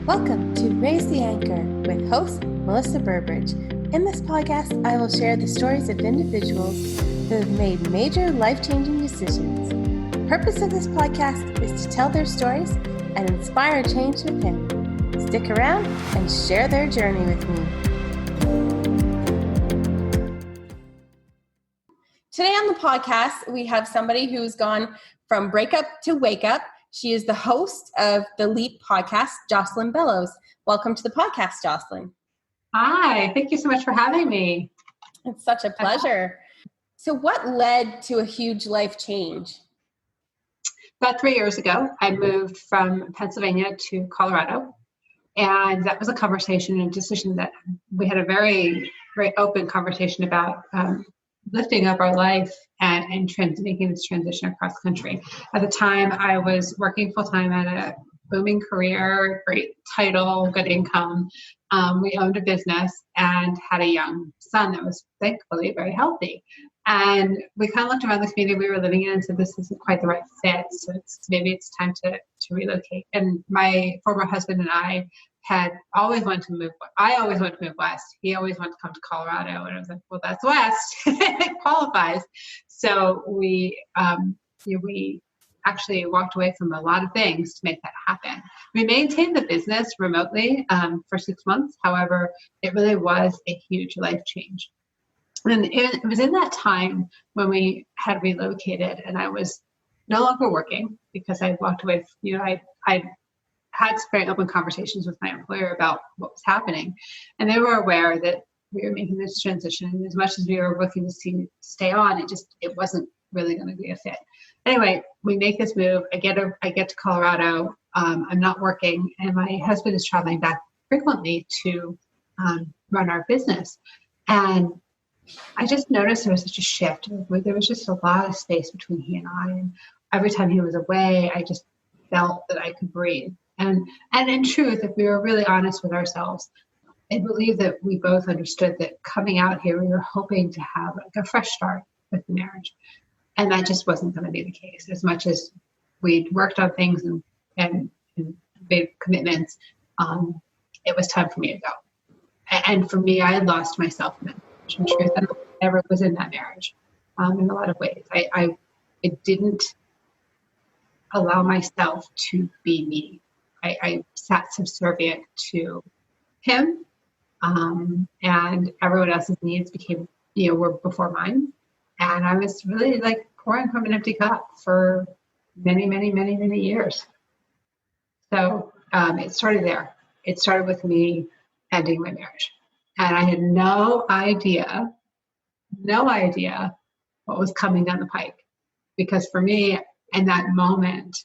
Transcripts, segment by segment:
Welcome to Raise the Anchor with host Melissa Burbridge. In this podcast, I will share the stories of individuals who have made major life-changing decisions. The purpose of this podcast is to tell their stories and inspire change within. Stick around and share their journey with me. Today on the podcast, we have somebody who's gone from breakup to wake up. She is the host of the LEAP podcast, Jocelyn Bellows. Welcome to the podcast, Jocelyn. Hi, thank you so much for having me. It's such a pleasure. So what led to a huge life change? About 3 years ago, I moved from Pennsylvania to Colorado. And that was a conversation and decision that we had a very, very open conversation about lifting up our life and making this transition across country. At the time, I was working full-time at a booming career, great title, good income. We owned a business and had a young son that was thankfully very healthy. And we kind of looked around the community we were living in and said, this isn't quite the right fit. So maybe it's time to relocate. And my former husband and I had always wanted to move. I always wanted to move west. He always wanted to come to Colorado. And I was like, well, that's west. It qualifies. So we actually walked away from a lot of things to make that happen. We maintained the business remotely for 6 months. However, it really was a huge life change. And it was in that time when we had relocated and I was no longer working because I walked away. I had very open conversations with my employer about what was happening. And they were aware that we were making this transition. And as much as we were looking to stay on, it wasn't really going to be a fit. Anyway, we make this move. I get to Colorado. I'm not working, and my husband is traveling back frequently to run our business. And I just noticed there was such a shift. There was just a lot of space between he and I. And every time he was away, I just felt that I could breathe. And in truth, if we were really honest with ourselves, I believe that we both understood that coming out here, we were hoping to have like a fresh start with the marriage. And that just wasn't going to be the case. As much as we'd worked on things and made commitments, it was time for me to go. And for me, I had lost myself in that marriage. In truth, I never was in that marriage in a lot of ways. I didn't allow myself to be me. I sat subservient to him, and everyone else's needs were before mine. And I was really like pouring from an empty cup for many, many, many, many years. So it started there. It started with me ending my marriage. And I had no idea what was coming down the pike. Because for me, in that moment,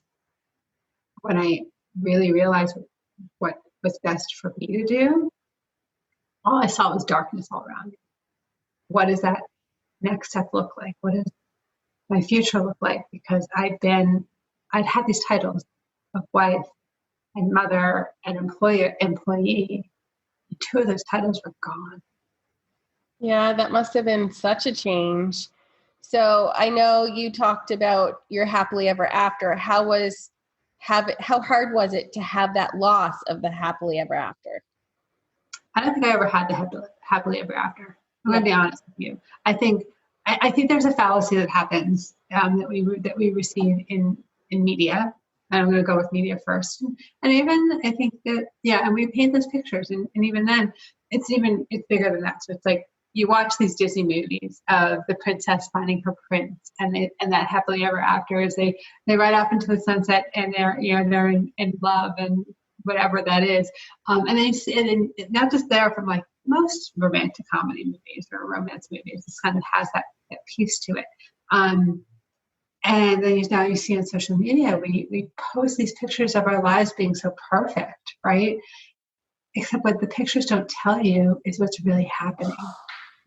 when I really realized what was best for me to do, all I saw was darkness all around me. What does that next step look like? What does my future look like? Because I'd had these titles of wife and mother and employee. And 2 of those titles were gone. Yeah, that must have been such a change. So I know you talked about your happily ever after. How hard was it to have that loss of the happily ever after? I don't think I ever had the happily ever after. I'm going to be honest with you. I think there's a fallacy that happens that we receive in media. And I'm going to go with media first. And even I think that, and we paint those pictures. And even then, it's bigger than that. So it's like you watch these Disney movies of the princess finding her prince and that happily ever after is they ride off into the sunset and they're in love and whatever that is. And then not just there from like most romantic comedy movies or romance movies, this kind of has that piece to it. And then now you see on social media, we post these pictures of our lives being so perfect, right? Except what the pictures don't tell you is what's really happening.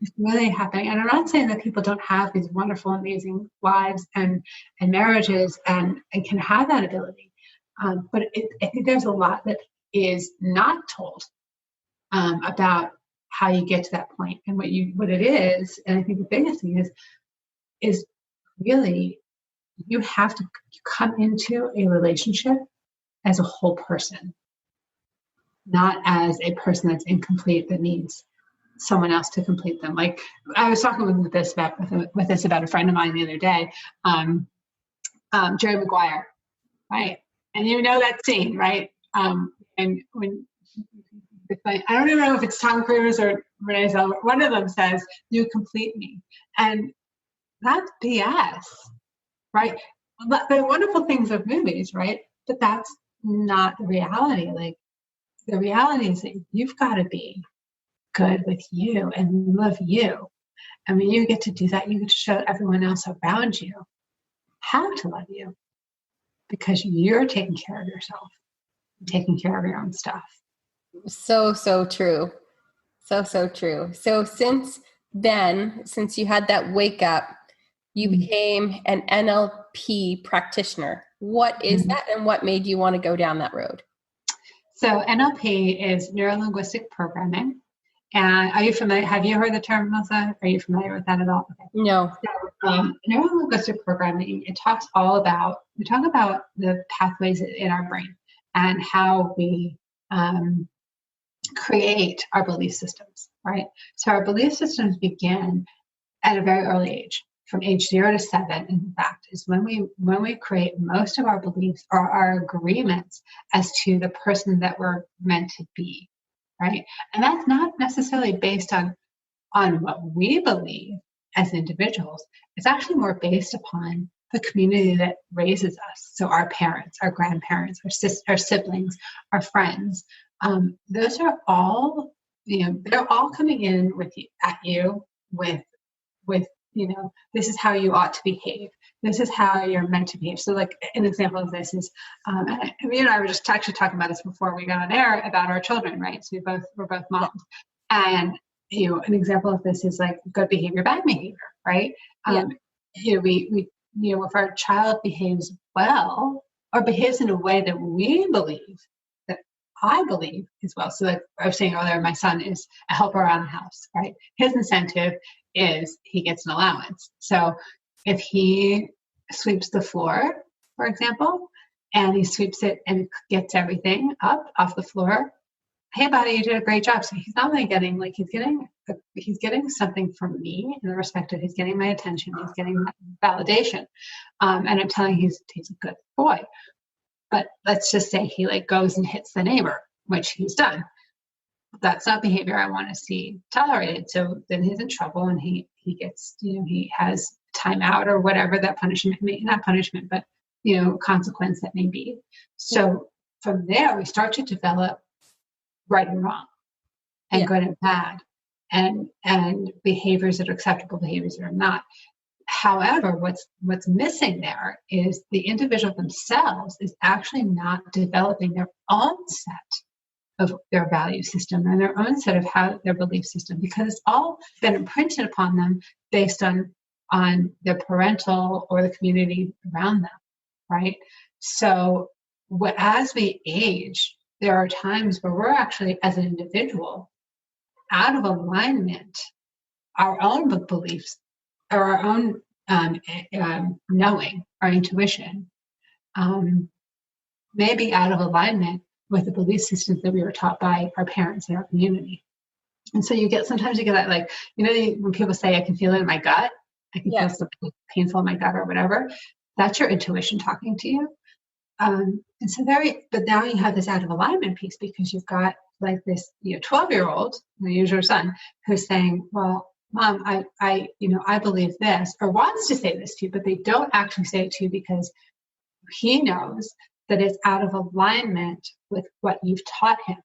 It's really happening. And I'm not saying that people don't have these wonderful, amazing lives and marriages and can have that ability. But I think there's a lot that is not told about how you get to that point and what it is. And I think the biggest thing is really you have to come into a relationship as a whole person, not as a person that's incomplete that needs someone else to complete them. Like I was talking with this about a friend of mine the other day, Jerry Maguire, right? And you know that scene, right? And when I don't even know if it's Tom Cruise or Renee Zellweger, one of them says, "You complete me," and that's BS, right? But the wonderful things of movies, right? But that's not the reality. Like the reality is that you've got to be good with you and love you. And when you get to do that, you get to show everyone else around you how to love you because you're taking care of yourself, taking care of your own stuff. So true. So true. So since you had that wake up, you became an NLP practitioner. What is that, and what made you want to go down that road? So NLP is Neuro Linguistic Programming. And are you familiar? Have you heard the term, Melissa? Are you familiar with that at all? Okay. No. So, Neuro Linguistic Programming, we talk about the pathways in our brain and how we create our belief systems, right? So our belief systems begin at a very early age, from age 0 to 7, in fact, is when we create most of our beliefs or our agreements as to the person that we're meant to be, right? And that's not necessarily based on what we believe as individuals. It's actually more based upon the community that raises us. So our parents, our grandparents, our siblings, our friends. Those are all, they're all coming in at you with, this is how you ought to behave. This is how you're meant to behave. So like an example of this is, and you and I were just actually talking about this before we got on air about our children, right? So we're both moms. And, an example of this is like good behavior, bad behavior, right? If our child behaves well or behaves in a way that we believe, that I believe is well. So like I was saying earlier, my son is a helper around the house, right? His incentive is he gets an allowance. So if he sweeps the floor, for example, and he sweeps it and gets everything up off the floor, hey buddy, you did a great job. So he's not only getting he's getting something from me in the respect of he's getting my attention, he's getting validation, and I'm telling him he's a good boy. But let's just say he goes and hits the neighbor, which he's done. That's not behavior I want to see tolerated. So then he's in trouble, and he gets he has timeout or whatever that punishment not punishment, but consequence that may be. So from there we start to develop right and wrong, and good and bad, and behaviors that are acceptable, behaviors that are not. However, what's missing there is the individual themselves is actually not developing their own set of their value system and their own set of how their belief system, because it's all been imprinted upon them based on their parental or the community around them, right? So as we age, there are times where we're actually, as an individual, out of alignment, our own beliefs or our own knowing, our intuition, may be out of alignment with the belief systems that we were taught by our parents and our community. And so sometimes you get that, when people say, I can feel it in my gut, I can feel something painful in my gut or whatever, that's your intuition talking to you. And so but now you have this out of alignment piece because you've got this 12-year-old, your son, who's saying, well, Mom, I believe this, or wants to say this to you, but they don't actually say it to you because he knows that it's out of alignment with what you've taught him.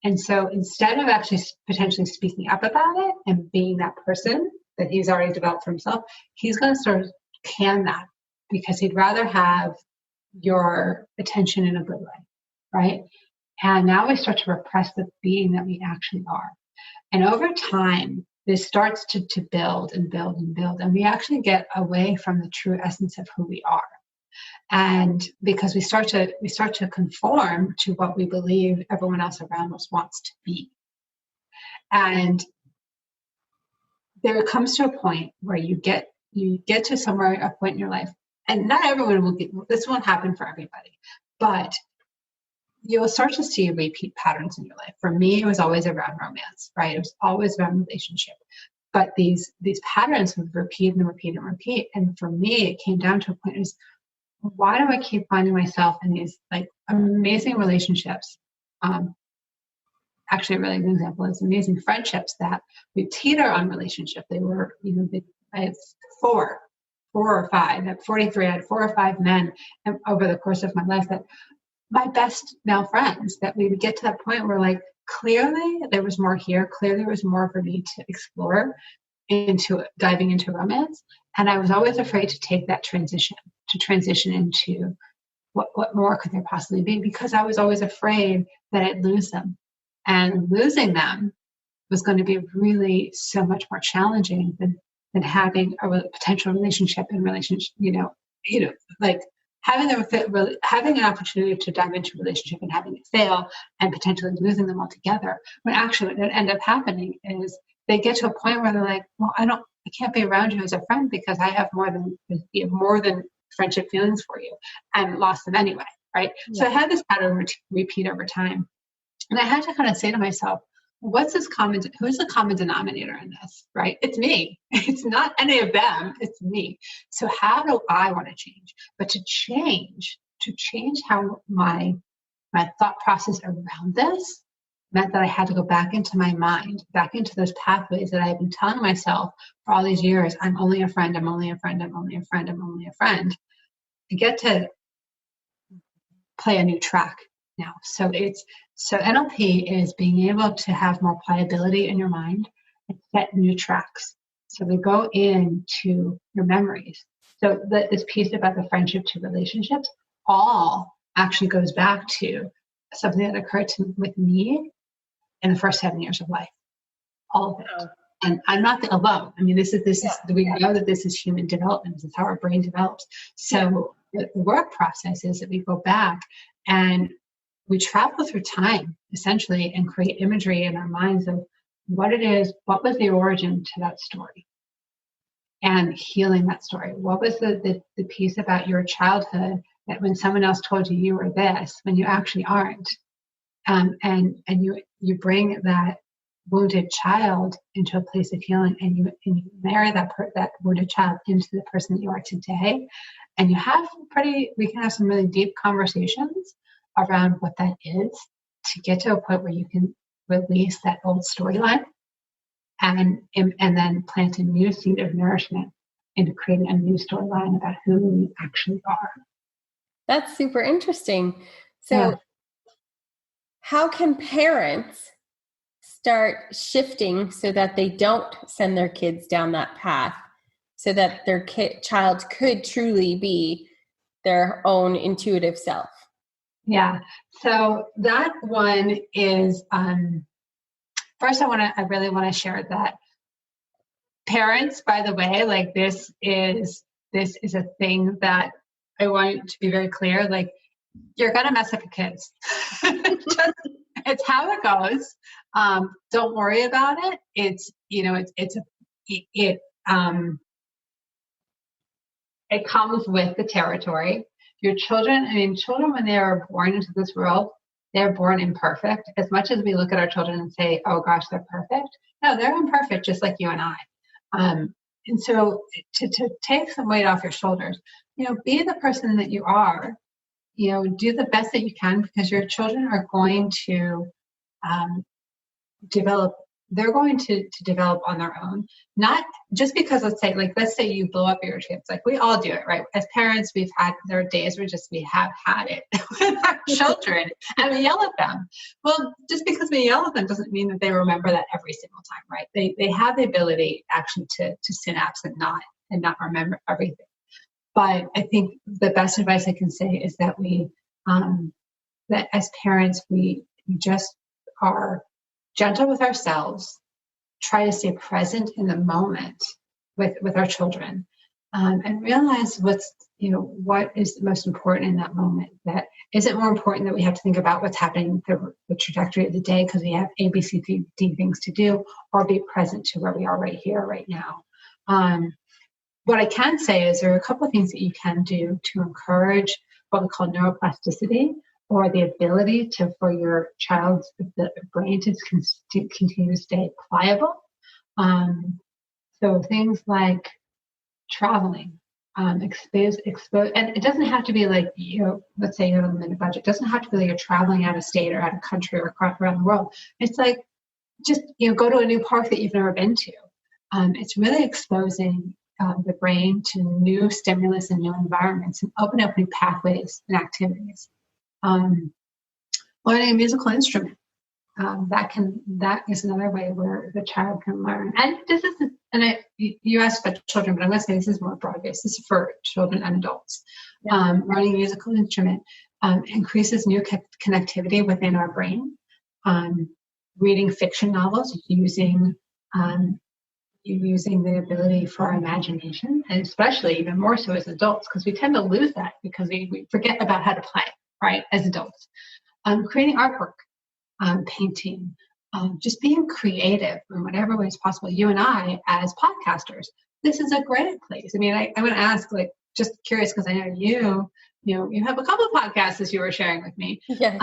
And so instead of actually potentially speaking up about it and being that person that he's already developed for himself, he's going to sort of can that because he'd rather have your attention in a good way, right? And now we start to repress the being that we actually are. And over time, this starts to build and build and build. And we actually get away from the true essence of who we are. And because we start to conform to what we believe everyone else around us wants to be. And there comes to a point where you get to somewhere, a point in your life, and not everyone this won't happen for everybody, but you will start to see repeat patterns in your life. For me, it was always around romance, right? It was always around relationship. But these patterns would repeat and repeat and repeat. And for me, it came down to a point is, why do I keep finding myself in these like amazing relationships? Actually, a really good example is amazing friendships that we teeter on relationship. They were, I had four or five. At 43, I had 4 or 5 men over the course of my life that my best male friends, that we would get to that point where like, clearly there was more here. Clearly there was more for me to explore into diving into romance. And I was always afraid to take that transition into what more could there possibly be? Because I was always afraid that I'd lose them. And losing them was going to be really so much more challenging than having a potential relationship like having an opportunity to dive into a relationship and having it fail and potentially losing them altogether. When actually what ended up happening is they get to a point where they're like, well, I can't be around you as a friend because I have more than friendship feelings for you, and lost them anyway, right? Yeah. So I had this pattern repeat over time. And I had to kind of say to myself, who's the common denominator in this, right? It's me. It's not any of them. It's me. So how do I want to change? But to change how my thought process around this meant that I had to go back into my mind, back into those pathways that I've been telling myself for all these years. I'm only a friend. I'm only a friend. I'm only a friend. I'm only a friend. I get to play a new track now. So NLP is being able to have more pliability in your mind and set new tracks. So they go into your memories. So this piece about the friendship to relationships all actually goes back to something that occurred with me in the first 7 years of life. All of it. Oh. And I'm not alone. I mean, we know that this is human development. This is how our brain develops. So the work process is that we go back and we travel through time, essentially, and create imagery in our minds of what it is, what was the origin to that story, and healing that story. What was the piece about your childhood that when someone else told you were this, when you actually aren't, and you bring that wounded child into a place of healing, and you marry that wounded child into the person that you are today, and we can have some really deep conversations around what that is, to get to a point where you can release that old storyline and then plant a new seed of nourishment into creating a new storyline about who we actually are. That's super interesting. So how can parents start shifting so that they don't send their kids down that path, so that their child could truly be their own intuitive self? Yeah. So that one is, first I really want to share that parents, by the way, like this is a thing that I want to be very clear. Like, you're going to mess up your kids. It's how it goes. Don't worry about it. It comes with the territory. Your children, when they are born into this world, they're born imperfect. As much as we look at our children and say, oh gosh, they're perfect. No, they're imperfect, just like you and I. And so to take some weight off your shoulders, be the person that you are, do the best that you can, because your children are going to develop. They're going to develop on their own, not just because let's say you blow up your kids. Like, we all do it, right? As parents, there are days where we have had it with our children and we yell at them. Well, just because we yell at them doesn't mean that they remember that every single time, right? They have the ability actually to synapse and not remember everything. But I think the best advice I can say is that that as parents, we just are gentle with ourselves, try to stay present in the moment with our children, and realize what is the most important in that moment. That isn't more important that we have to think about what's happening the trajectory of the day because we have A, B, C, D things to do, or be present to where we are right here, right now. What I can say is there are a couple of things that you can do to encourage what we call neuroplasticity, or the ability for your child's brain to continue to stay pliable. So things like traveling, expose, and it doesn't have to be like, let's say you have a limited budget. It doesn't have to be like you're traveling out of state or out of country or around the world. It's like, just, go to a new park that you've never been to. It's really exposing the brain to new stimulus and new environments and open up new pathways and activities. Learning a musical instrument. That is another way where the child can learn. And you asked about children, but I'm going to say this is more broad-based. This is for children and adults. Learning a musical instrument increases new connectivity within our brain. Reading fiction novels, using the ability for our imagination, and especially even more so as adults, because we tend to lose that because we forget about how to play, right, as adults. Creating artwork, painting, just being creative in whatever way is possible. You and I, as podcasters, this is a great place. I mean, I want to ask, like, just curious, because I know you have a couple of podcasts, as you were sharing with me. Yes.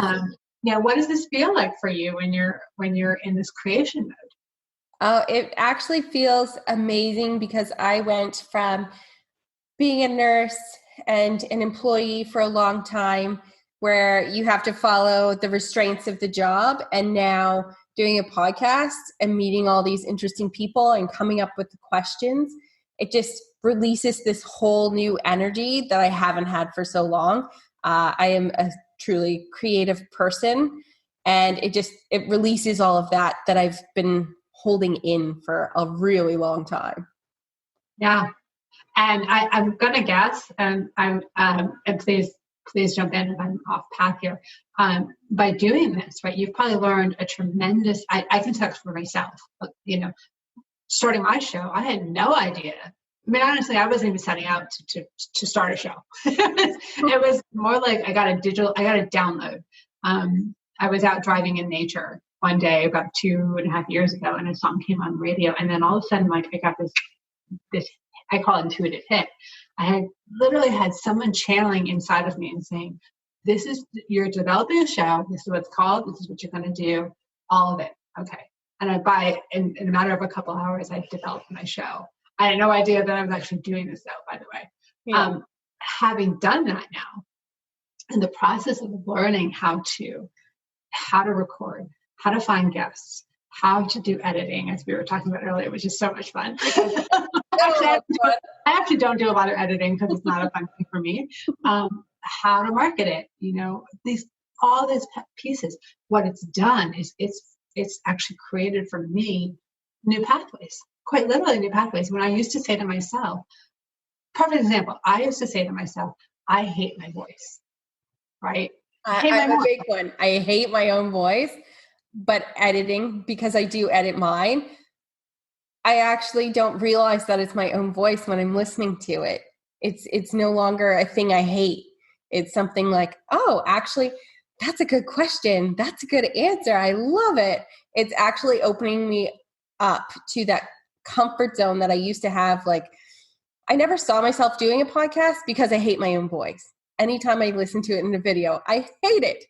What does this feel like for you when you're in this creation mode? It actually feels amazing, because I went from being a nurse and an employee for a long time, where you have to follow the restraints of the job, and now doing a podcast and meeting all these interesting people and coming up with the questions. It just releases this whole new energy that I haven't had for so long. I am a truly creative person, and it releases all of that I've been holding in for a really long time. Yeah. And I'm going to guess, and please jump in if I'm off path here. By doing this, right, you've probably learned a tremendous, I can talk for myself, starting my show, I had no idea. I mean, honestly, I wasn't even setting out to start a show. It was more like I got a download. I was out driving in nature one day about 2.5 years ago, and a song came on the radio, and then all of a sudden, like, I got this I call it intuitive hit. I had literally had someone channeling inside of me and saying, you're developing a show. This is what it's called. This is what you're going to do. All of it. Okay. And in a matter of a couple hours, I developed my show. I had no idea that I was actually doing this, though, by the way. Yeah. Having done that now, in the process of learning how to record, how to find guests, how to do editing, as we were talking about earlier, which is so much fun. I actually don't do a lot of editing because it's not a fun thing for me. How to market it, all these pieces. What it's done is it's actually created for me new pathways, quite literally new pathways. When I used to say to myself, perfect example, I used to say to myself, I hate my voice, right? I'm a big one. I hate my own voice, but editing, because I do edit mine, I actually don't realize that it's my own voice when I'm listening to it. It's no longer a thing I hate. It's something like, oh, actually, that's a good question. That's a good answer. I love it. It's actually opening me up to that comfort zone that I used to have. Like, I never saw myself doing a podcast because I hate my own voice. Anytime I listen to it in a video, I hate it.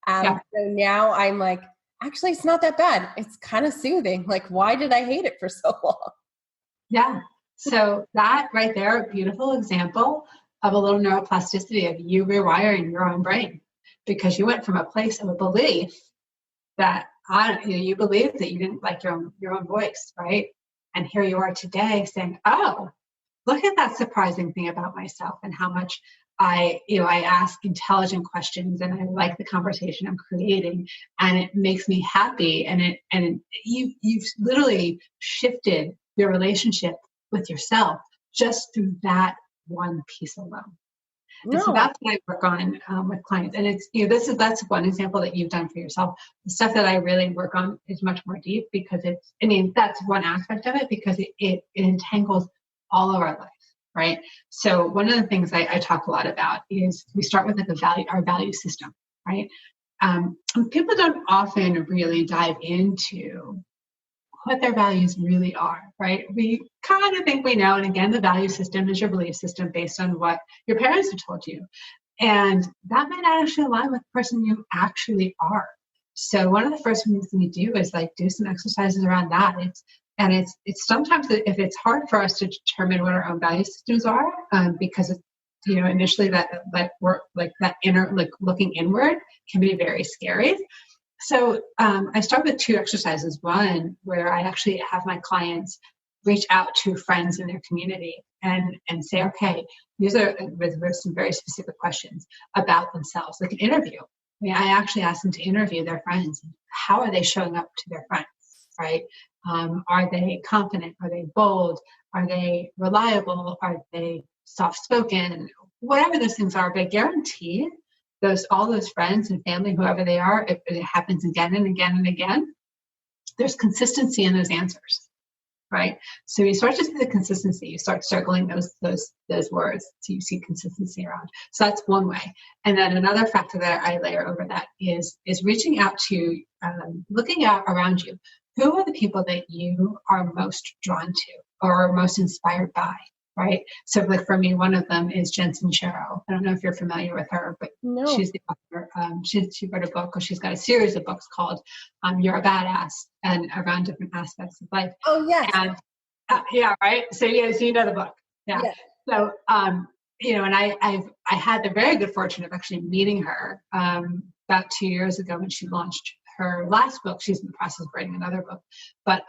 So now I'm like, actually, it's not that bad. It's kind of soothing. Like, why did I hate it for so long? Yeah. So that right there, a beautiful example of a little neuroplasticity of you rewiring your own brain, because you went from a place of a belief that you believed that you didn't like your own voice, right? And here you are today saying, oh, look at that surprising thing about myself and how much I ask intelligent questions and I like the conversation I'm creating, and it makes me happy. And you've literally shifted your relationship with yourself just through that one piece alone. No. And so that's what I work on with clients. And it's, that's one example that you've done for yourself. The stuff that I really work on is much more deep, because that's one aspect of it, because it entangles all of our life. Right. So one of the things I talk a lot about is we start with our value system. Right. People don't often really dive into what their values really are. Right. We kind of think we know. And again, the value system is your belief system based on what your parents have told you. And that might not actually align with the person you actually are. So one of the first things we do is like do some exercises around that. It's sometimes if it's hard for us to determine what our own value systems are, because it's, initially that work, like that inner, like looking inward can be very scary. So I start with 2 exercises. One where I actually have my clients reach out to friends in their community and say, okay, these are with some very specific questions about themselves, like an interview. I mean, I actually ask them to interview their friends. How are they showing up to their friends, right? Are they confident? Are they bold? Are they reliable? Are they soft-spoken? Whatever those things are, but I guarantee all those friends and family, whoever they are, if it happens again and again and again, there's consistency in those answers, right? So you start to see the consistency. You start circling those words, so you see consistency around. So that's one way. And then another factor that I layer over that is reaching out to, looking out around you. Who are the people that you are most drawn to or most inspired by? Right. So like for me, one of them is Jensen Shero. I don't know if you're familiar with her, but No. She's the author. She wrote a book, or she's got a series of books called You're a Badass, and around different aspects of life. Oh, yes. And yeah, right. So yes, you know the book. Yeah. Yes. So and I had the very good fortune of actually meeting her about 2 years ago when she launched her last book. She's in the process of writing another book, but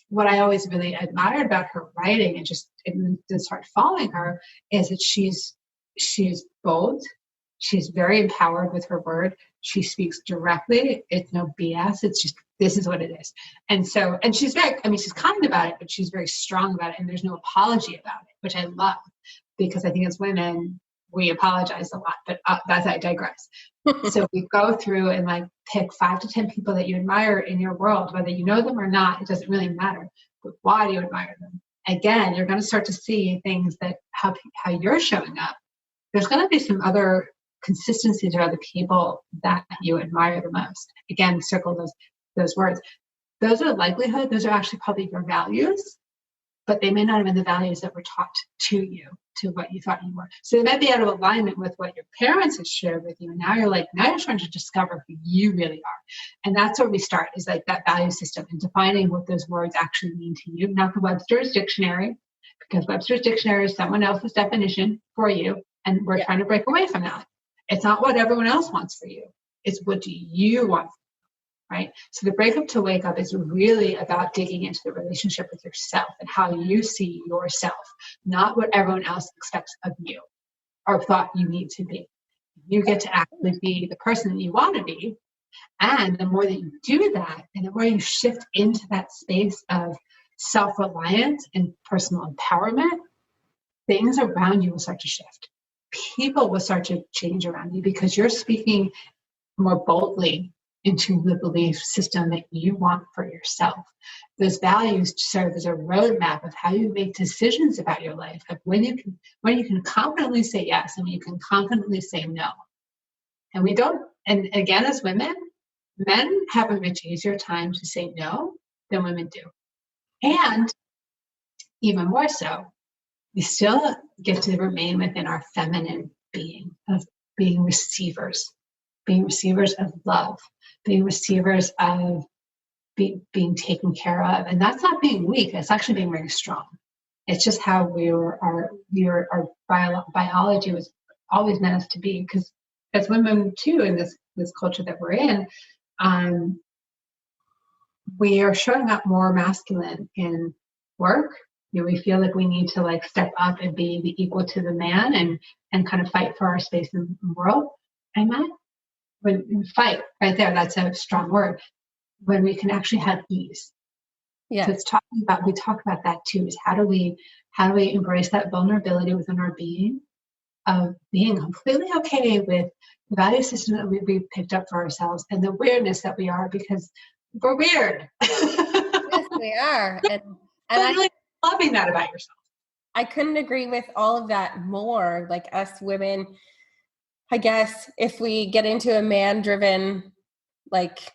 what I always really admired about her writing and just start following her is that she's bold. She's very empowered with her word. She speaks directly. It's no BS. It's just, this is what it is. And she's she's kind about it, but she's very strong about it. And there's no apology about it, which I love, because I think as women, we apologize a lot, but that's, I digress. So we go through and like pick 5 to 10 people that you admire in your world, whether you know them or not, it doesn't really matter. But why do you admire them? Again, you're going to start to see things that how you're showing up. There's going to be some other consistencies of other people that you admire the most. Again, circle those words. Those are likelihood. Those are actually probably your values, but they may not have been the values that were taught to you, to what you thought you were. So they might be out of alignment with what your parents have shared with you. And now you're trying to discover who you really are. And that's where we start, is like that value system and defining what those words actually mean to you, not the Webster's Dictionary, because Webster's Dictionary is someone else's definition for you. And we're trying to break away from that. It's not what everyone else wants for you. It's what do you want, right? So the breakup to wake up is really about digging into the relationship with yourself and how you see yourself, not what everyone else expects of you or thought you need to be. You get to actually be the person that you want to be. And the more that you do that, and the more you shift into that space of self-reliance and personal empowerment, things around you will start to shift. People will start to change around you because you're speaking more boldly into the belief system that you want for yourself. Those values serve as a roadmap of how you make decisions about your life, of when you can confidently say yes and when you can confidently say no. And we don't, and again, as women, men have a much easier time to say no than women do. And even more so, we still get to remain within our feminine being of being receivers of love, being receivers of being taken care of. And that's not being weak. It's actually being very strong. It's just how our biology was always meant us to be. Because as women too, in this culture that we're in, we are showing up more masculine in work. We feel like we need to like step up and be the equal to the man and kind of fight for our space in the world. And that, when fight right there, that's a strong word. When we can actually have ease. Yeah. So it's we talk about that too, is how do we embrace that vulnerability within our being, of being completely okay with the value system that we've picked up for ourselves and the weirdness that we are, because we're weird. Yes, we are. And I'm really loving that about yourself. I couldn't agree with all of that more. Like us women, I guess if we get into a man-driven like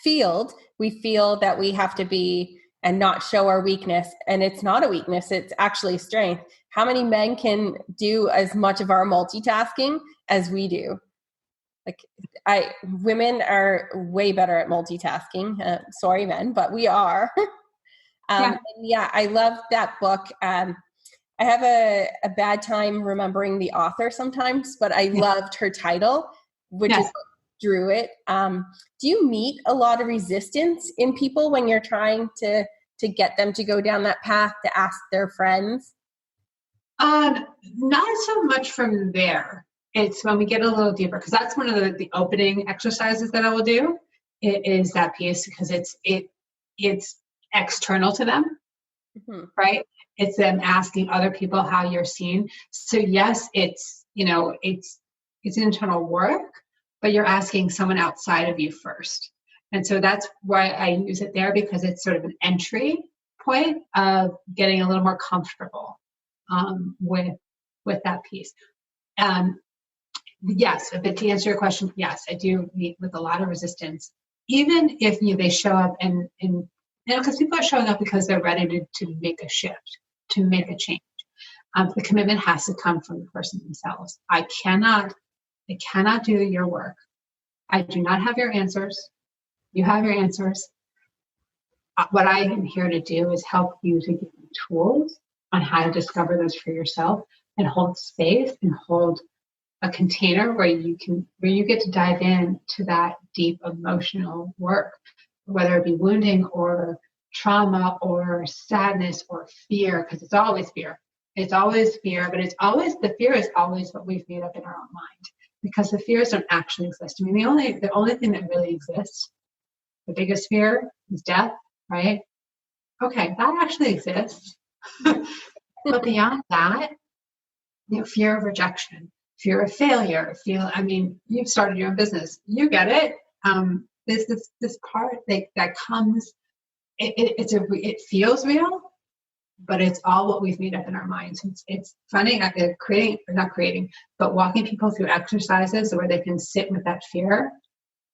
field, we feel that we have to be and not show our weakness. And it's not a weakness. It's actually strength. how many men can do as much of our multitasking as we do? Like, women are way better at multitasking. Sorry, men, but we are. I love that book. I have a bad time remembering the author sometimes, but I loved her title, which is drew it. Do you meet a lot of resistance in people when you're trying to get them to go down that path, to ask their friends? Not so much from there. It's when we get a little deeper, because that's one of the opening exercises that I will do. It is that piece, because it's external to them, right? It's them asking other people how you're seen. So yes, it's internal work, but you're asking someone outside of you first. And so that's why I use it there, because it's sort of an entry point of getting a little more comfortable with that piece. Yes, but to answer your question, yes, I do meet with a lot of resistance, even if they show up and because people are showing up because they're ready to make a shift, to make a change. The commitment has to come from the person themselves. I cannot do your work. I do not have your answers. You have your answers. What I am here to do is help you to give you tools on how to discover those for yourself, and hold space and hold a container where you get to dive in to that deep emotional work, whether it be wounding or trauma or sadness or fear, because it's always fear. It's always fear, but the fear is always what we've made up in our own mind, because the fears don't actually exist. I mean, the only thing that really exists, the biggest fear, is death, right? Okay, that actually exists. But beyond that, fear of rejection, fear of failure, you've started your own business. You get it. This part that comes, it feels real, but it's all what we've made up in our minds. It's funny, but walking people through exercises where they can sit with that fear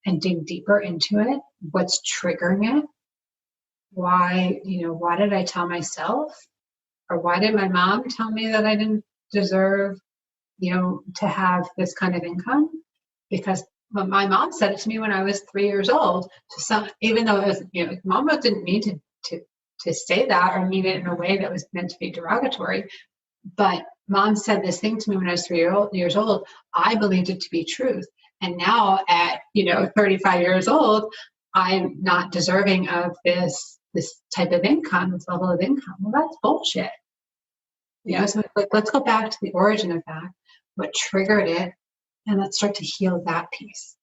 and dig deeper into it. What's triggering it? Why did I tell myself, or why did my mom tell me that I didn't deserve, to have this kind of income? Because my mom said it to me when I was 3 years old. Even though it was, mom didn't mean to say that or mean it in a way that was meant to be derogatory. But mom said this thing to me when I was 3 years old. I believed it to be truth. And now at, 35 years old, I'm not deserving of this type of income, this level of income. Well, that's bullshit. So let's go back to the origin of that, what triggered it, and let's start to heal that piece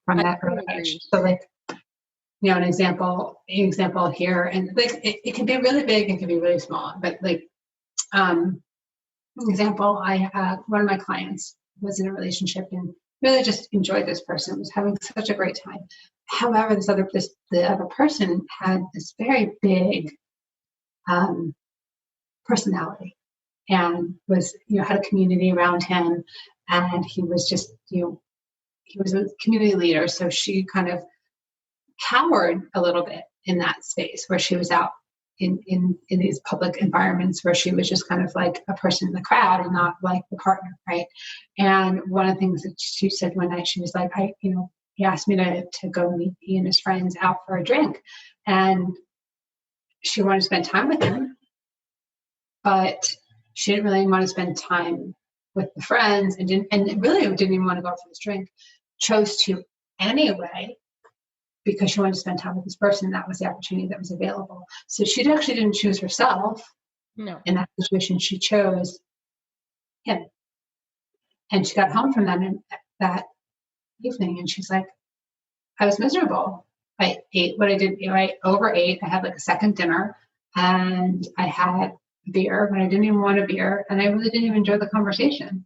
from that early age. So an example here, and it can be really big, it can be really small, but example, one of my clients was in a relationship and really just enjoyed this person, was having such a great time. However, the other person had this very big personality, and was had a community around him, and he was just he was a community leader, so she kind of cowered a little bit in that space where she was out in these public environments, where she was just kind of like a person in the crowd and not like the partner, right? And one of the things that she said one night, she was like, he asked me to go meet he and his friends out for a drink, and she wanted to spend time with him, but she didn't really want to spend time with the friends, and really didn't even want to go for this drink. Chose to anyway, because she wanted to spend time with this person. That was the opportunity that was available. So she actually didn't choose herself. No. In that situation, she chose him. And she got home from that evening, and she's like, I was miserable. I ate what I did. I overate. I had like a second dinner, and I had beer when I didn't even want a beer, and I really didn't even enjoy the conversation.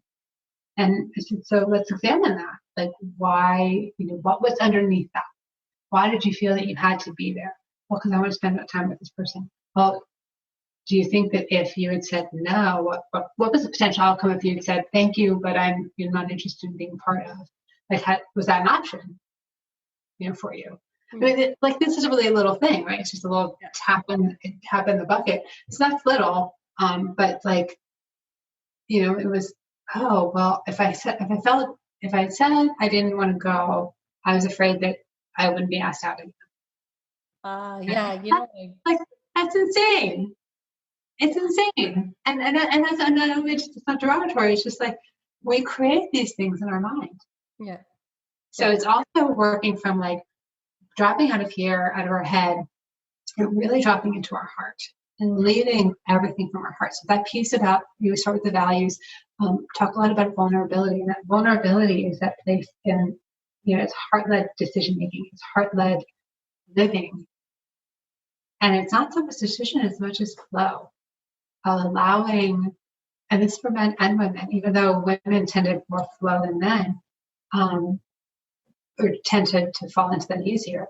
And I said, so let's examine that. Like, why, what was underneath that? Why did you feel that you had to be there? Well, because I want to spend that time with this person. Well, do you think that if you had said no, what was the potential outcome if you had said, thank you, but I'm not interested in being part of? Was that an option, for you? Mm-hmm. I mean, this is really a little thing, right? It's just a little tap in the bucket. It's not little, but it was, oh, well, if I said I didn't want to go, I was afraid that I wouldn't be asked out again. Yeah, Like, that's insane. It's insane. And that's another, it's not derogatory. It's just like, we create these things in our mind. Yeah. So it's also working from like dropping out of here, out of our head, and really dropping into our heart and leading everything from our heart. So that piece about, you start with the values, talk a lot about vulnerability. And that vulnerability is that place in, it's heart-led decision-making. It's heart-led living. And it's not so much decision as much as flow. Allowing, and this is for men and women, even though women tend to more flow than men, or tend to fall into that easier.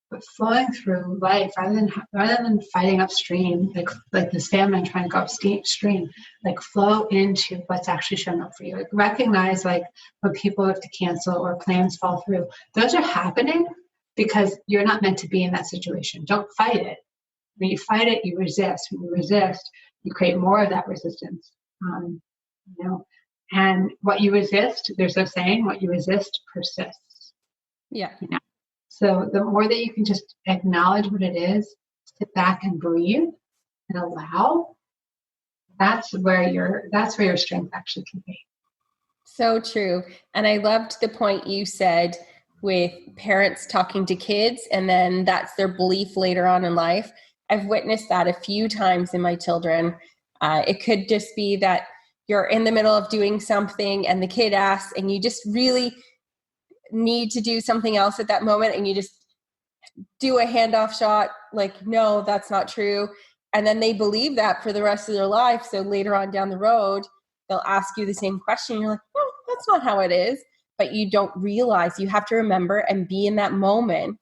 But flowing through life rather than fighting upstream, like the salmon trying to go upstream, like flow into what's actually showing up for you. Like recognize like when people have to cancel or plans fall through. Those are happening because you're not meant to be in that situation. Don't fight it. When you fight it, you resist. When you resist, you create more of that resistance. And what you resist, there's a saying, what you resist persists. Yeah. So the more that you can just acknowledge what it is, sit back and breathe and allow, that's where your strength actually can be. So true. And I loved the point you said with parents talking to kids, and then that's their belief later on in life. I've witnessed that a few times in my children. It could just be that you're in the middle of doing something and the kid asks, and you just really need to do something else at that moment, and you just do a handoff shot like, no, that's not true. And then they believe that for the rest of their life. So later on down the road, they'll ask you the same question. You're like, no, that's not how it is. But you don't realize, you have to remember and be in that moment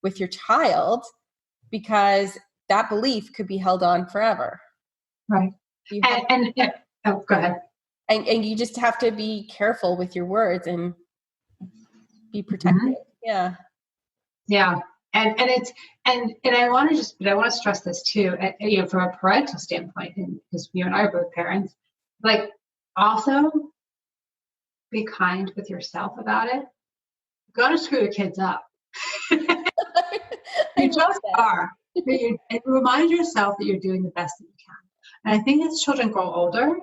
with your child, because that belief could be held on forever. Right. Oh, go ahead. And you just have to be careful with your words and be protective. Mm-hmm. Yeah. And I want to stress this too, from a parental standpoint, and because you and I are both parents, like, also be kind with yourself about it. You're gonna screw your kids up. You just are. And remind yourself that you're doing the best that you can. And I think as children grow older,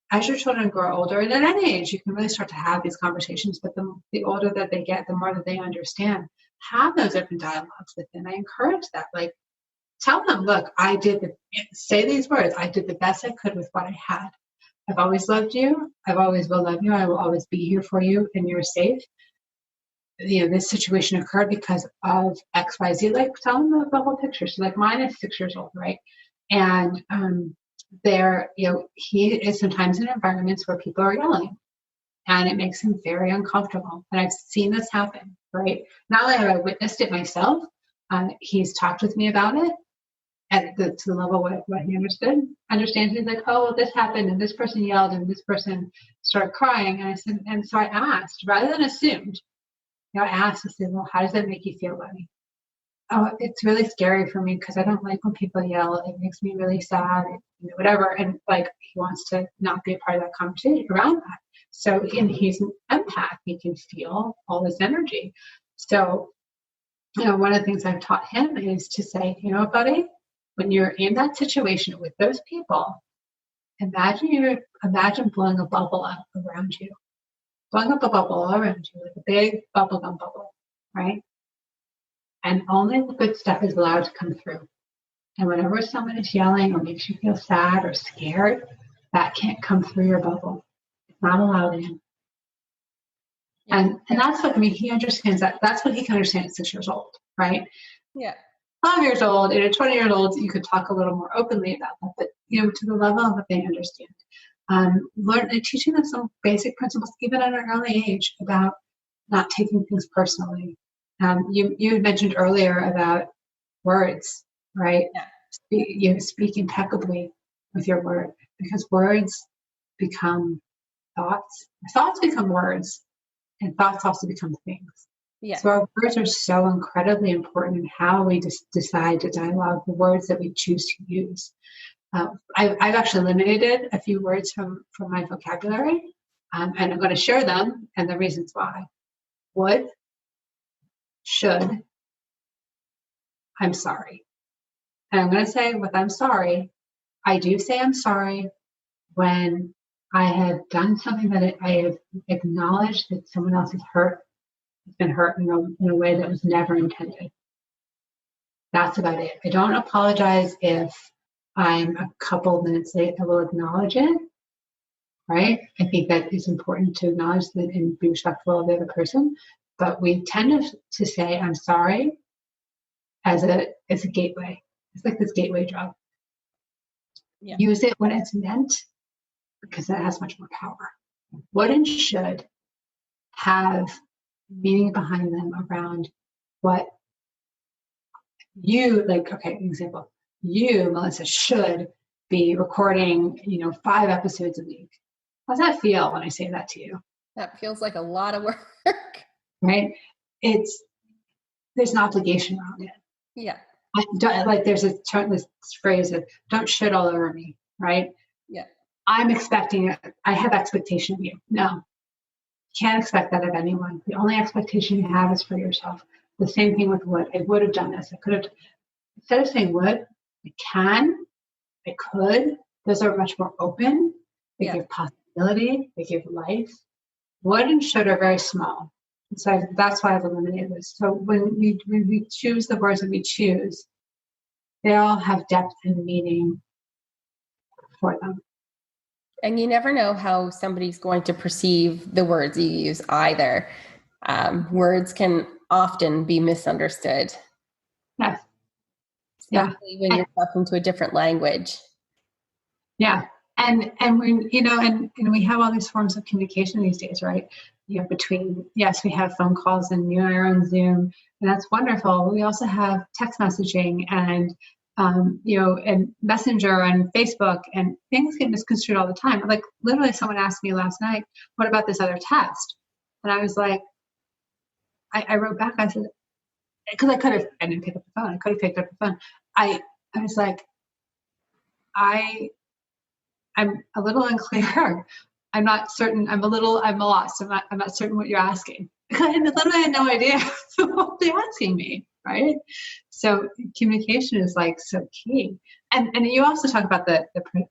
as your children grow older, and at any age, you can really start to have these conversations. But the older that they get, the more that they understand. Have those open dialogues with them. I encourage that. Like, tell them, look, say these words. I did the best I could with what I had. I've always loved you. I've always will love you. I will always be here for you, and you're safe. This situation occurred because of X, Y, Z. Like, tell them the whole picture. So, like, mine is 6 years old, right? And he is sometimes in environments where people are yelling, and it makes him very uncomfortable. And I've seen this happen, right? Not only have I witnessed it myself, he's talked with me about it to the level what he understands. He's like, oh, well, this happened, and this person yelled, and this person started crying. And I said, and so I asked, rather than assumed, I asked, I said, well, how does that make you feel, buddy? Oh, it's really scary for me because I don't like when people yell. It makes me really sad, whatever. And like, he wants to not be a part of that conversation around that. So, and he's an empath. He can feel all this energy. So, one of the things I've taught him is to say, buddy, when you're in that situation with those people, imagine blowing a bubble up around you. Blowing up a bubble all around you, like a big bubblegum bubble, right? And only the good stuff is allowed to come through. And whenever someone is yelling or makes you feel sad or scared, that can't come through your bubble. It's not allowed in. And that's what, he understands that. That's what he can understand at 6 years old, right? Yeah. 12 years old, 20 years old, you could talk a little more openly about that. But, to the level of what they understand. Teaching them some basic principles, even at an early age, about not taking things personally. You had mentioned earlier about words, right? Yeah. Speak impeccably with your word, because words become thoughts. Thoughts become words, and thoughts also become things. Yeah. So our words are so incredibly important in how we decide to dialogue, the words that we choose to use. I've actually eliminated a few words from my vocabulary, and I'm going to share them and the reasons why. Would, should, I'm sorry. And I'm going to say with I'm sorry, I do say I'm sorry when I have done something that I have acknowledged that someone else has been hurt in a way that was never intended. That's about it. I don't apologize if I'm a couple minutes late. I will acknowledge it, right? I think that is important to acknowledge that and be respectful of the other person. But we tend to say I'm sorry as a gateway. It's like this gateway drug. Yeah. Use it when it's meant, because that has much more power. Would and should have meaning behind them around what you like. Okay, example. You, Melissa, should be recording, 5 episodes a week. How does that feel when I say that to you? That feels like a lot of work. Right? There's an obligation around it. Yeah. There's this phrase of don't shit all over me, right? Yeah. I'm expecting it. I have expectation of you. No, can't expect that of anyone. The only expectation you have is for yourself. The same thing with would. I would have done this. I could have, instead of saying would, I can, I could. Those are much more open. They give possibility. They give life. Would and should are very small. So that's why I've eliminated this. So when we choose the words that we choose, they all have depth and meaning for them. And you never know how somebody's going to perceive the words you use either. Words can often be misunderstood. Yes. Especially when you're talking to a different language. Yeah. And when, and we have all these forms of communication these days, right? Between, yes, we have phone calls and you and I are on Zoom, and that's wonderful. We also have text messaging and, and Messenger and Facebook, and things get misconstrued all the time. Like literally someone asked me last night, what about this other test? And I was like, I wrote back, I said, because I didn't pick up the phone. I could have picked up the phone. I was like, I'm a little unclear. I'm not certain. I'm lost. I'm not certain what you're asking. I literally had no idea what they're asking me, right? So communication is so key. And you also talk about the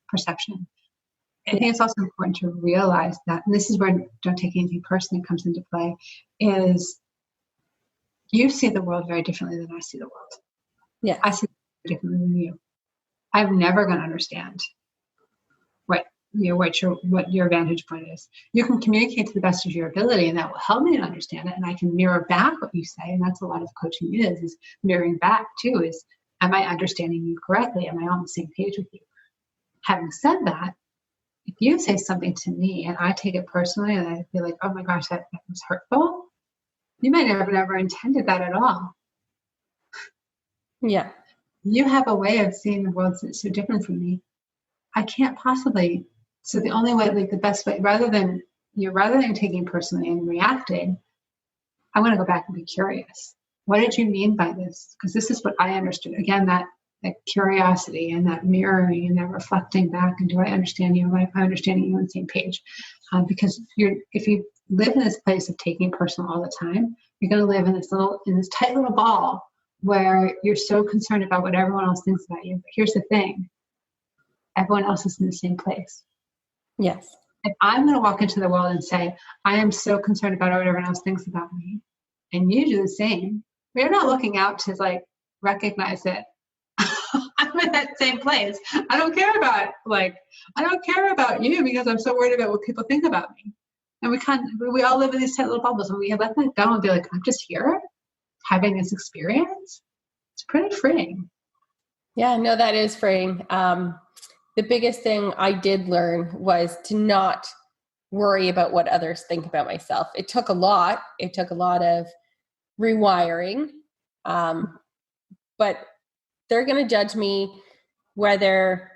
perception. I think it's also important to realize that, and this is where don't take anything personally comes into play, is you see the world very differently than I see the world. Yeah. I see it differently than you. I'm never going to understand what your vantage point is. You can communicate to the best of your ability, and that will help me to understand it. And I can mirror back what you say. And that's a lot of coaching is mirroring back too, is, am I understanding you correctly? Am I on the same page with you? Having said that, if you say something to me and I take it personally and I feel like, oh my gosh, that was hurtful, you might have never intended that at all. Yeah. You have a way of seeing the world that's so different from me. I can't possibly. So the only way, the best way, rather than taking personally and reacting, I want to go back and be curious. What did you mean by this? Because this is what I understood. Again, that curiosity and that mirroring and that reflecting back. And do I understand you? Am I understanding you on the same page? Because if you live in this place of taking personal all the time, you're going to live in this tight little ball where you're so concerned about what everyone else thinks about you. But here's the thing. Everyone else is in the same place. Yes. If I'm going to walk into the world and say, I am so concerned about what everyone else thinks about me, and you do the same, we're not looking out to recognize it. I'm in that same place. I don't care about you because I'm so worried about what people think about me. And we all live in these tight little bubbles, and we let that go and be like, I'm just here having this experience. It's pretty freeing. Yeah, no, that is freeing. The biggest thing I did learn was to not worry about what others think about myself. It took a lot. It took a lot of rewiring. But they're going to judge me whether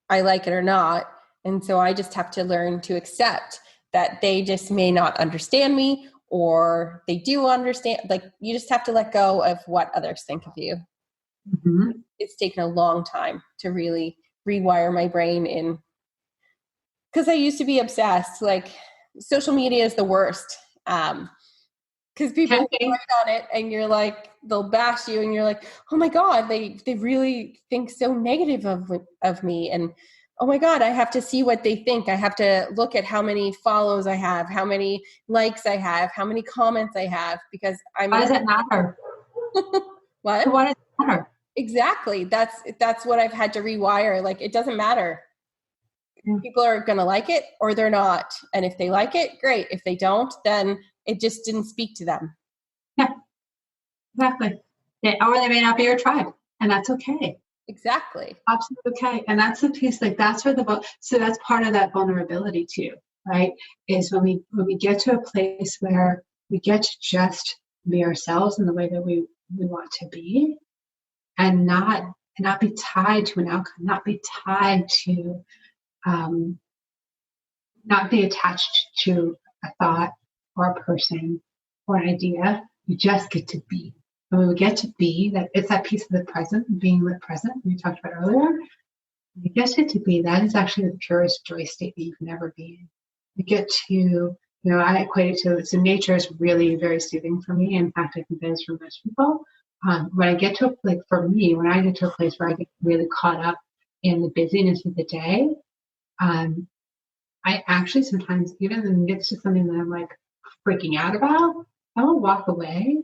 I like it or not. And so I just have to learn to accept that they just may not understand me, or they do understand. You just have to let go of what others think of you. Mm-hmm. It's taken a long time to really rewire my brain in, because I used to be obsessed. Like, social media is the worst. Because people write on it and you're like, they'll bash you and you're like, oh my God, they really think so negative of me. And oh my God, I have to see what they think. I have to look at how many follows I have, how many likes I have, how many comments I have, because Why does it matter? What? So why does it matter? Exactly. That's what I've had to rewire. Like, it doesn't matter. People are going to like it or they're not. And if they like it, great. If they don't, then it just didn't speak to them. Yeah, exactly. Or they may not be your tribe, and that's okay. Exactly. Absolutely okay. And that's the piece, like that's where so that's part of that vulnerability too, right? Is when we get to a place where we get to just be ourselves in the way that we want to be, and not be tied to an outcome, not be tied to not be attached to a thought or a person or an idea. You just get to be. And when we get to be, that it's that piece of the present, being with present we talked about earlier. You just get to be. That is actually the purest joy state that you can ever be in. You get to, I equate it to, so nature is really very soothing for me. In fact, I think that is for most people. When I get to, for me, when I get to a place where I get really caught up in the busyness of the day, I actually sometimes, even when it's just something that I'm like freaking out about, I will walk away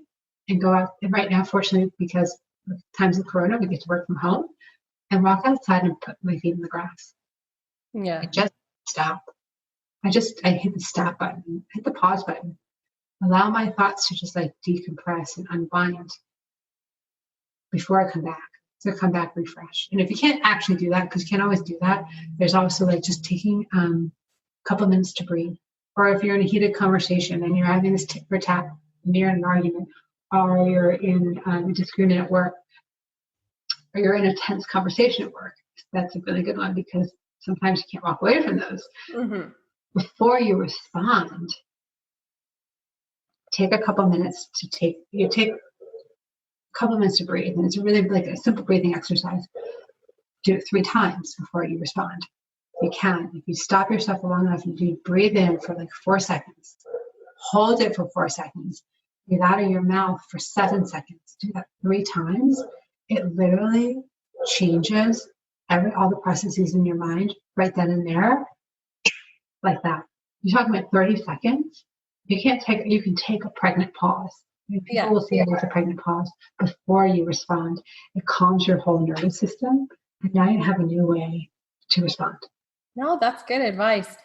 and go out. And right now, fortunately, because of times of Corona, we get to work from home, and walk outside and put my feet in the grass. Yeah. I just stop. I hit the stop button, hit the pause button, allow my thoughts to just like decompress and unwind before I come back. So I come back refreshed. And if you can't actually do that, because you can't always do that, there's also like just taking a couple minutes to breathe. Or if you're in a heated conversation and you're having this tit for tat, and you're in an argument, or you're in a disagreement at work, or you're in a tense conversation at work, that's a really good one, because sometimes you can't walk away from those. Mm-hmm. Before you respond, take a couple minutes to take a couple minutes to breathe. And it's really like a simple breathing exercise. Do it 3 times before you respond. You can. If you stop yourself long enough, you breathe in for like 4 seconds. Hold it for 4 seconds. Breathe out of your mouth for 7 seconds. Do that 3 times. It literally changes all the processes in your mind right then and there, like that. You're talking about 30 seconds. You can take a pregnant pause. People will see it as a pregnant pause before you respond. It calms your whole nervous system, and now you have a new way to respond. No, that's good advice.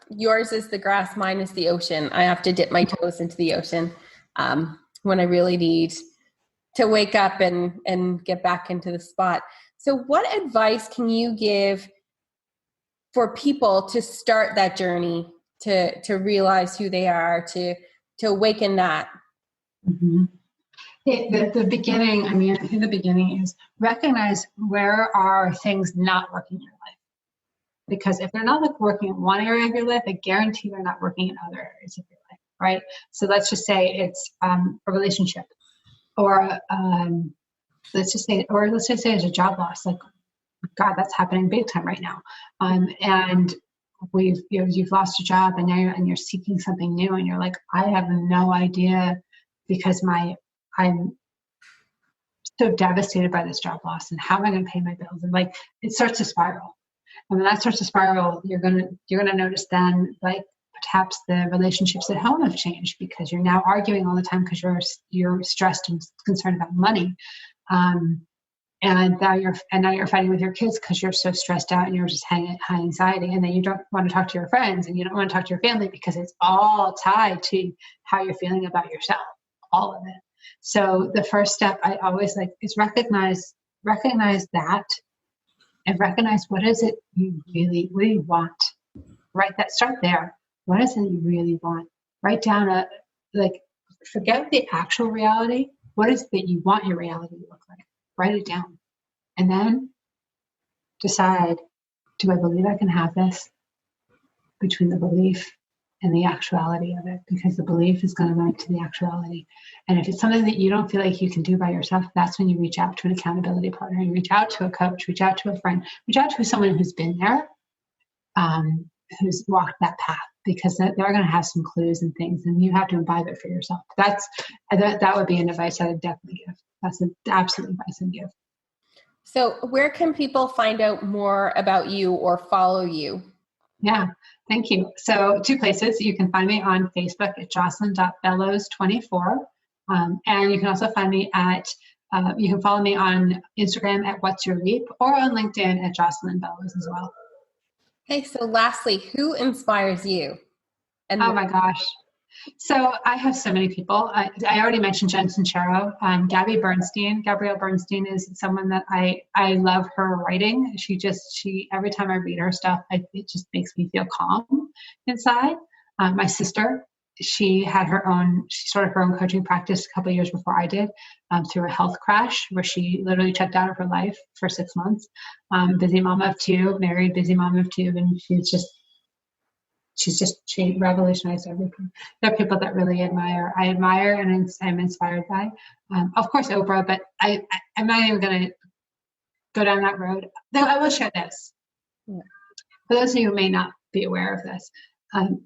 Yours is the grass, mine is the ocean. I have to dip my toes into the ocean when I really need to wake up and get back into the spot. So what advice can you give for people to start that journey, to realize who they are, to awaken that? Mm-hmm. The beginning, I think the beginning is recognize where are things not working in your life. Because if they're not working in one area of your life, I guarantee they're not working in other areas of your life, right? So let's just say it's a relationship, or let's just say it's a job loss. Like, God, that's happening big time right now. And you've lost a job, and now you're seeking something new, and you're like, I have no idea, because I'm so devastated by this job loss, and how am I going to pay my bills? And like, it starts to spiral. And when that starts to spiral, you're gonna notice then, like, perhaps the relationships at home have changed, because you're now arguing all the time because you're stressed and concerned about money, and now you're fighting with your kids because you're so stressed out and you're just high anxiety, and then you don't want to talk to your friends and you don't want to talk to your family, because it's all tied to how you're feeling about yourself, all of it. So the first step I always like is recognize that. And recognize, what is it what do you want? Start there. What is it you really want? Write down forget the actual reality. What is it that you want your reality to look like? Write it down. And then decide, do I believe I can have this? Between the belief and the actuality of it, because the belief is going to lead to the actuality. And if it's something that you don't feel like you can do by yourself, that's when you reach out to an accountability partner. You reach out to a coach, reach out to a friend, reach out to someone who's been there, who's walked that path, because they're going to have some clues and things, and you have to imbibe it for yourself. That would be an advice I would definitely give. That's an absolute advice I'd give. So where can people find out more about you or follow you? Yeah, thank you. So 2 places. You can find me on Facebook at jocelyn.bellows24. And you can also find me you can follow me on Instagram at What's Your Leap, or on LinkedIn at Jocelyn Bellows as well. Okay, so lastly, who inspires you? Oh my gosh. So I have so many people. I already mentioned Jen Sincero. Gabrielle Bernstein is someone that I love her writing. She every time I read her stuff, it just makes me feel calm inside. My sister, she started her own coaching practice a couple of years before I did, through a health crash where she literally checked out of her life for 6 months. Busy mom of 2, married, busy mom of 2, and she revolutionized everything. There are people that really I admire and I'm inspired by. Of course, Oprah, but I'm not even going to go down that road. Though I will share this. Yeah. For those of you who may not be aware of this, so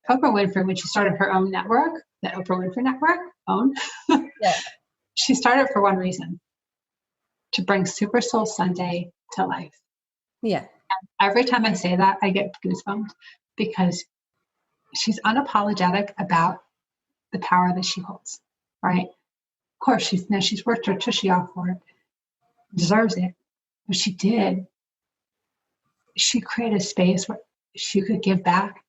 Oprah Winfrey, when she started her own network, the Oprah Winfrey Network, yeah. She started for one reason: to bring Super Soul Sunday to life. Yeah. And every time I say that, I get goosebumps, because she's unapologetic about the power that she holds, right? Of course, she's worked her tushy off for it, deserves it, but she did. She created a space where she could give back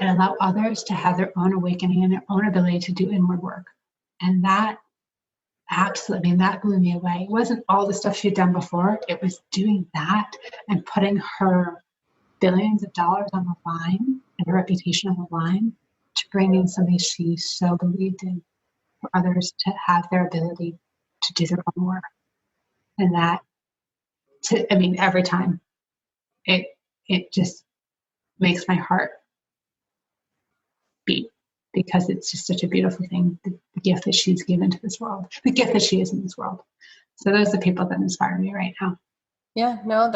and allow others to have their own awakening and their own ability to do inward work. And that blew me away. It wasn't all the stuff she'd done before. It was doing that and putting her billions of dollars on the line and her reputation on the line to bring in something she so believed in, for others to have their ability to do their own work. And every time it just makes my heart beat, because it's just such a beautiful thing, the gift that she's given to this world, the gift that she is in this world. So those are the people that inspire me right now. Yeah, no,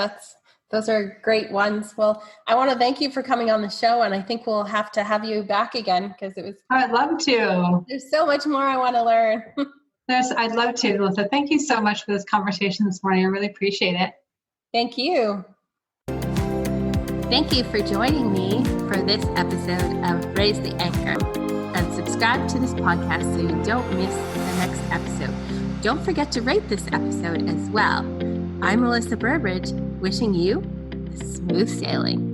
those are great ones. Well, I want to thank you for coming on the show, and I think we'll have to have you back again, because I'd love to. There's so much more I want to learn. I'd love to, Melissa. Thank you so much for this conversation this morning. I really appreciate it. Thank you. Thank you for joining me for this episode of Raise the Anchor, and subscribe to this podcast so you don't miss the next episode. Don't forget to rate this episode as well. I'm Melissa Burbridge, wishing you smooth sailing.